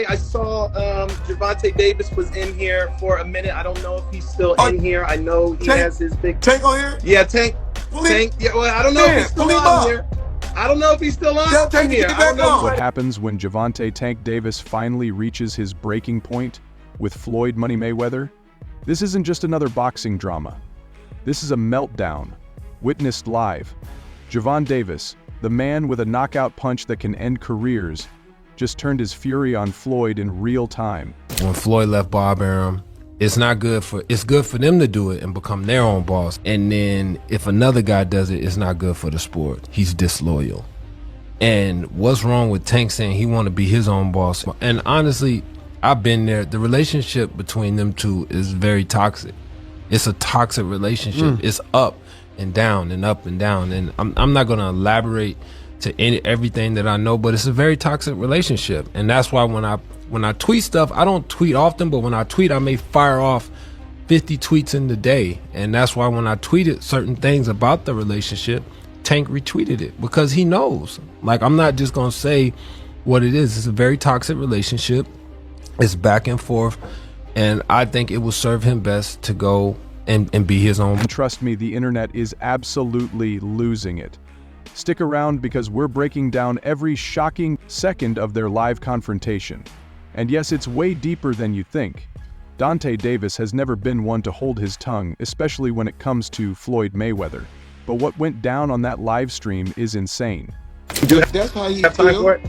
I saw Gervonta Davis was in here for a minute. I don't know if he's still in here. I know he has his big Tank on here. Yeah, Tank. Tank. Yeah, well, I don't know if he's still on here. I don't know if he's still on here. I don't know. What happens when Gervonta "Tank" Davis finally reaches his breaking point with Floyd "Money" Mayweather? This isn't just another boxing drama. This is a meltdown, witnessed live. Gervonta Davis, the man with a knockout punch that can end careers, just turned his fury on Floyd in real time. When Floyd left Bob Arum, it's good for them to do it and become their own boss. And then if another guy does it, it's not good for the sport. He's disloyal. And what's wrong with Tank saying he want to be his own boss? And honestly, I've been there. The relationship between them two is very toxic. It's a toxic relationship. It's up and down and up and down. And I'm not going to elaborate to everything that I know, but it's a very toxic relationship. And that's why when I tweet stuff, I don't tweet often, but when I tweet, I may fire off 50 tweets in the day. And that's why when I tweeted certain things about the relationship, Tank retweeted it because he knows. Like, I'm not just going to say what it is. It's a very toxic relationship. It's back and forth. And I think it will serve him best to go and be his own. And trust me, the internet is absolutely losing it. Stick around because we're breaking down every shocking second of their live confrontation. And yes, it's way deeper than you think. Gervonta Davis has never been one to hold his tongue, especially when it comes to Floyd Mayweather. But what went down on that live stream is insane. That's how he feels.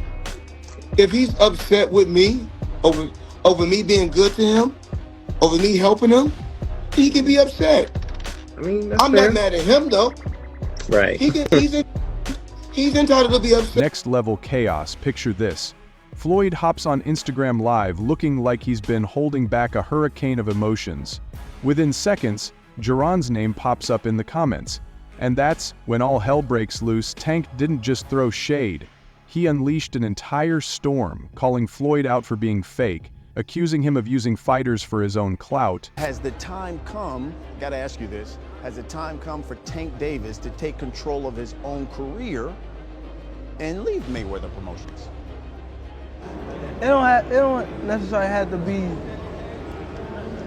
If he's upset with me over me being good to him, over me helping him, he can be upset. I mean, I'm not mad at him though. Right. He's entitled to be upset. Next level chaos, picture this. Floyd hops on Instagram Live looking like he's been holding back a hurricane of emotions. Within seconds, Gervonta's name pops up in the comments. And that's when all hell breaks loose. Tank didn't just throw shade. He unleashed an entire storm, calling Floyd out for being fake, accusing him of using fighters for his own clout. Has the time come, gotta ask you this, has the time come for Tank Davis to take control of his own career and leave Mayweather Promotions? It don't necessarily have to be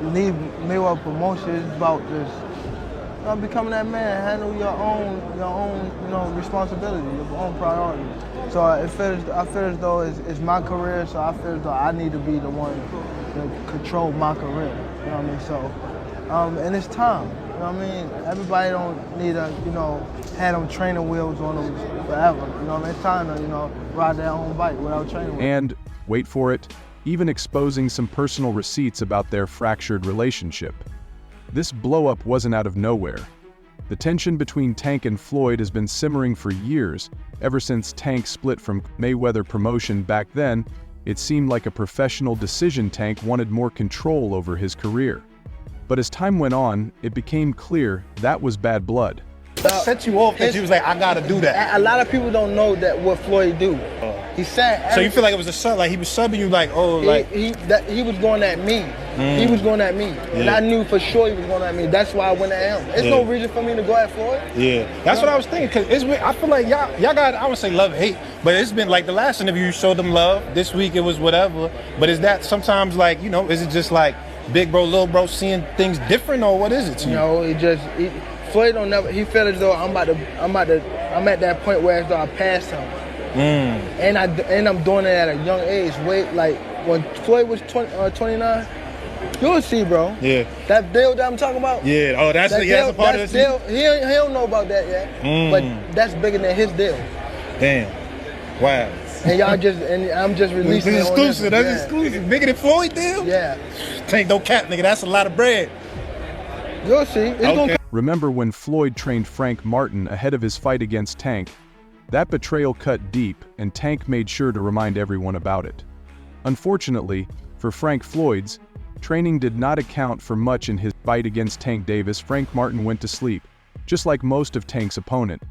leave Mayweather Promotions. It's about just becoming that man, handle your own responsibility, your own priorities. So I feel as though it's my career, so I feel as though I need to be the one to control my career. You know what I mean? So, and it's time. You know what I mean? Everybody don't need to, have them training wheels on them forever. You know what I mean? It's time to, ride their own bike without training wheels. And, wait for it, even exposing some personal receipts about their fractured relationship. This blow-up wasn't out of nowhere. The tension between Tank and Floyd has been simmering for years. Ever since Tank split from Mayweather Promotion back then, it seemed like a professional decision. Tank wanted more control over his career. But as time went on, it became clear that was bad blood. Set you off that you was like, I gotta do that. A lot of people don't know that what Floyd do. He said. So you feel like it was a sub, like he was subbing you, like, oh, like he was going at me. He was going at me, and I knew for sure he was going at me. That's why I went at him. There's no reason for me to go at Floyd. Yeah, that's what I was thinking. Cause I feel like y'all got, I would say love hate, but it's been like the last interview you showed them love. This week it was whatever. But is that sometimes like is it just like big bro, little bro seeing things different, or what is it to you? No, Floyd don't never. He felt as though I'm at that point where as though I passed him, and I'm doing it at a young age. Like when Floyd was 29, you'll see, bro. Yeah. That deal that I'm talking about. Yeah. Oh, that's a part of the deal. He don't know about that yet, but that's bigger than his deal. Damn. Wow. And I'm just releasing it's it. Exclusive. That's exclusive. Bigger than Floyd deal. Yeah. Tank no cap, nigga. That's a lot of bread. You'll see. It's gonna. Remember when Floyd trained Frank Martin ahead of his fight against Tank? That betrayal cut deep, and Tank made sure to remind everyone about it. Unfortunately, for Frank Floyd's, training did not account for much in his fight against Tank Davis. Frank Martin went to sleep, just like most of Tank's opponent.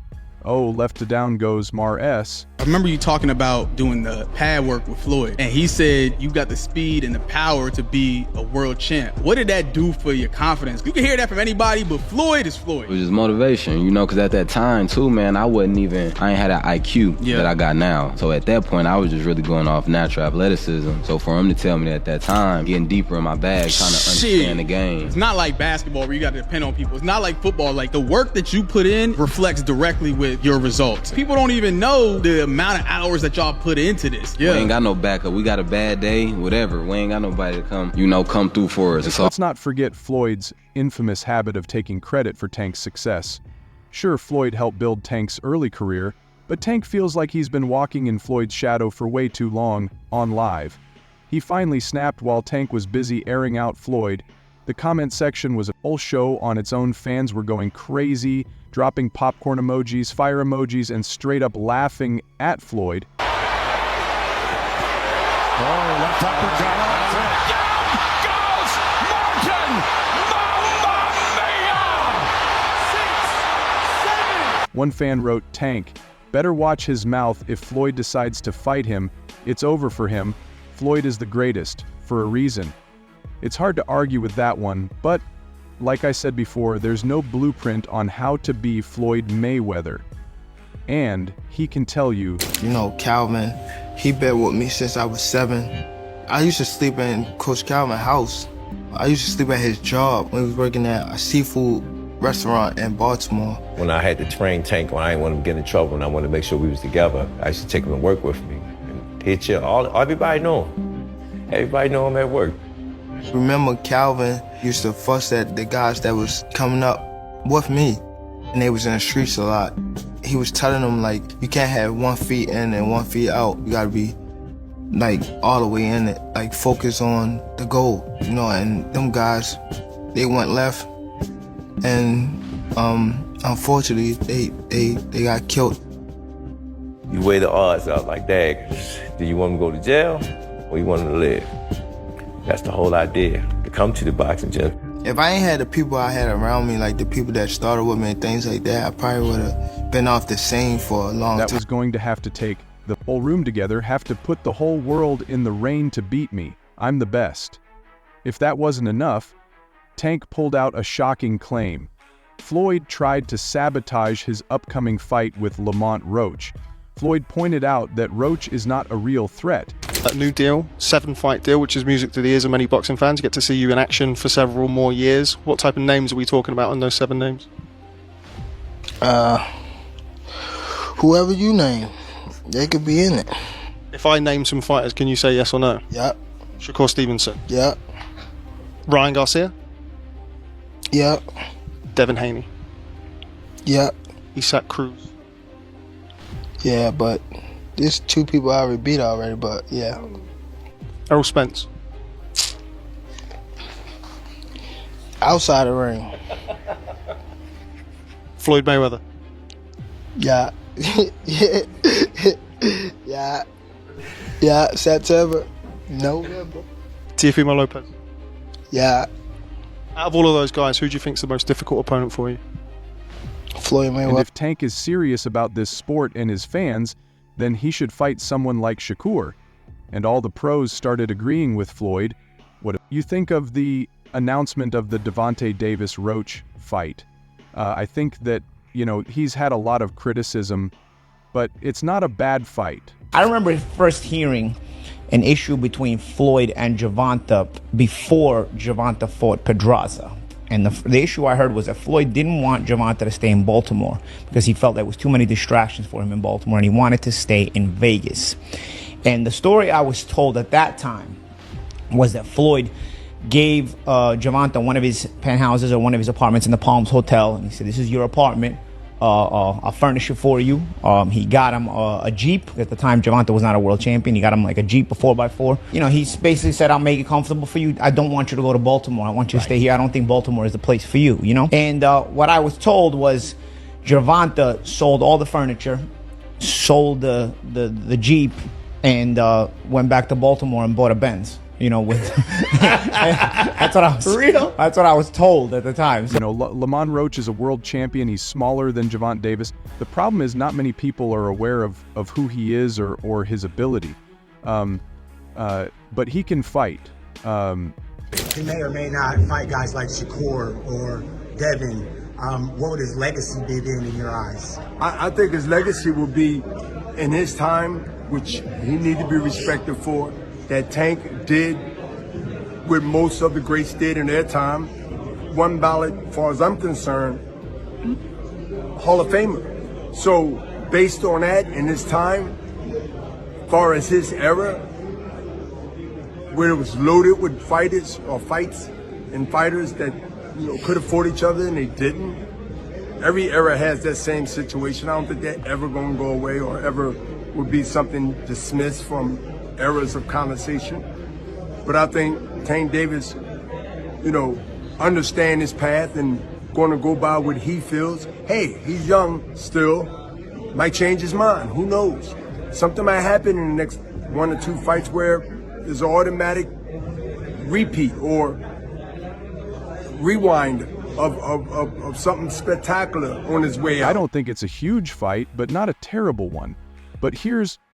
Oh, left to down goes Mar S. I remember you talking about doing the pad work with Floyd, and he said you got the speed and the power to be a world champ. What did that do for your confidence? You can hear that from anybody, but Floyd is Floyd. It was just motivation, you know, because at that time, too, man, I ain't had that IQ that I got now. So at that point, I was just really going off natural athleticism. So for him to tell me at that time, getting deeper in my bag, trying to understand the game. It's not like basketball where you got to depend on people. It's not like football. Like, the work that you put in reflects directly with your results. People don't even know the amount of hours that y'all put into this. We ain't got no backup. We got a bad day, whatever. We ain't got nobody to come through for us. Let's not forget Floyd's infamous habit of taking credit for Tank's success. Sure, Floyd helped build Tank's early career, but Tank feels like he's been walking in Floyd's shadow for way too long, on live. He finally snapped while Tank was busy airing out Floyd. The comment section was a whole show on its own. Fans were going crazy, dropping popcorn emojis, fire emojis, and straight up laughing at Floyd. Left uppercut. Down goes Martin! Mamma mia! 6, 7. One fan wrote, "Tank, better watch his mouth if Floyd decides to fight him. It's over for him. Floyd is the greatest, for a reason." It's hard to argue with that one, but like I said before, there's no blueprint on how to be Floyd Mayweather. And he can tell you. You know, Calvin, he been with me since I was 7. I used to sleep in Coach Calvin's house. I used to sleep at his job when he was working at a seafood restaurant in Baltimore. When I had to train Tank, when I didn't want him to get in trouble and I wanted to make sure we was together, I used to take him to work with me. And he'd chill. Everybody know him. Everybody know him at work. Remember, Calvin used to fuss at the guys that was coming up with me, and they was in the streets a lot. He was telling them, like, you can't have 1 foot in and 1 foot out. You gotta be, like, all the way in it. Like, focus on the goal, you know, and them guys, they went left, and unfortunately, they got killed. You weigh the odds out like that. Do you want him to go to jail or you want him to live? That's the whole idea, to come to the boxing gym. If I ain't had the people I had around me, like the people that started with me and things like that, I probably would have been off the scene for a long time. That was going to have to take the whole room together, have to put the whole world in the rain to beat me. I'm the best. If that wasn't enough, Tank pulled out a shocking claim. Floyd tried to sabotage his upcoming fight with Lamont Roach. Floyd pointed out that Roach is not a real threat. A new deal, 7-fight deal, which is music to the ears of many boxing fans. You get to see you in action for several more years. What type of names are we talking about on those 7 names? Whoever you name, they could be in it. If I name some fighters, can you say yes or no? Yep. Shakur Stevenson? Yep. Ryan Garcia? Yep. Devin Haney? Yep. Isaac Cruz? Yeah, but there's 2 people I already beat already, but yeah. Errol Spence? Outside the ring. Floyd Mayweather? Yeah. Yeah. Yeah, September. November. Teofimo Lopez? Yeah. Out of all of those guys, who do you think's the most difficult opponent for you? Floyd Mayweather. And if Tank is serious about this sport and his fans, then he should fight someone like Shakur. And all the pros started agreeing with Floyd. What do you think of the announcement of the Gervonta Davis Roach fight? I think that, you know, he's had a lot of criticism, but it's not a bad fight. I remember first hearing an issue between Floyd and Gervonta before Gervonta fought Pedraza. And the issue I heard was that Floyd didn't want Gervonta to stay in Baltimore because he felt there was too many distractions for him in Baltimore, and he wanted to stay in Vegas. And the story I was told at that time was that Floyd gave Gervonta one of his penthouses or one of his apartments in the Palms Hotel, and he said, "This is your apartment. I'll furnish it for you." He got him a Jeep. At the time, Gervonta was not a world champion. He got him like a Jeep, a 4x4. You know, he basically said, "I'll make it comfortable for you. I don't want you to go to Baltimore. I want you to stay here. I don't think Baltimore is the place for you," you know? And what I was told was Gervonta sold all the furniture, sold the Jeep, and went back to Baltimore and bought a Benz. You know, with that's what I was. Real? That's what I was told at the time. So, You know, Lamont Roach is a world champion. He's smaller than Gervonta Davis. The problem is not many people are aware of who he is or his ability. But he can fight. He may or may not fight guys like Shakur or Devin. What would his legacy be then in your eyes? I think his legacy will be in his time, which he needs to be respected for, that Tank did what most of the greats did in their time. One ballot, as far as I'm concerned, Hall of Famer. So based on that in his time, as far as his era, where it was loaded with fighters or fights and fighters that could have fought each other and they didn't. Every era has that same situation. I don't think they're ever going to go away or ever would be something dismissed from eras of conversation. But I think Tank Davis, understand his path and going to go by what he feels. Hey, he's young still, might change his mind. Who knows? Something might happen in the next 1 or 2 fights where there's an automatic repeat or rewind of something spectacular on his way out. I don't think it's a huge fight, but not a terrible one. But here's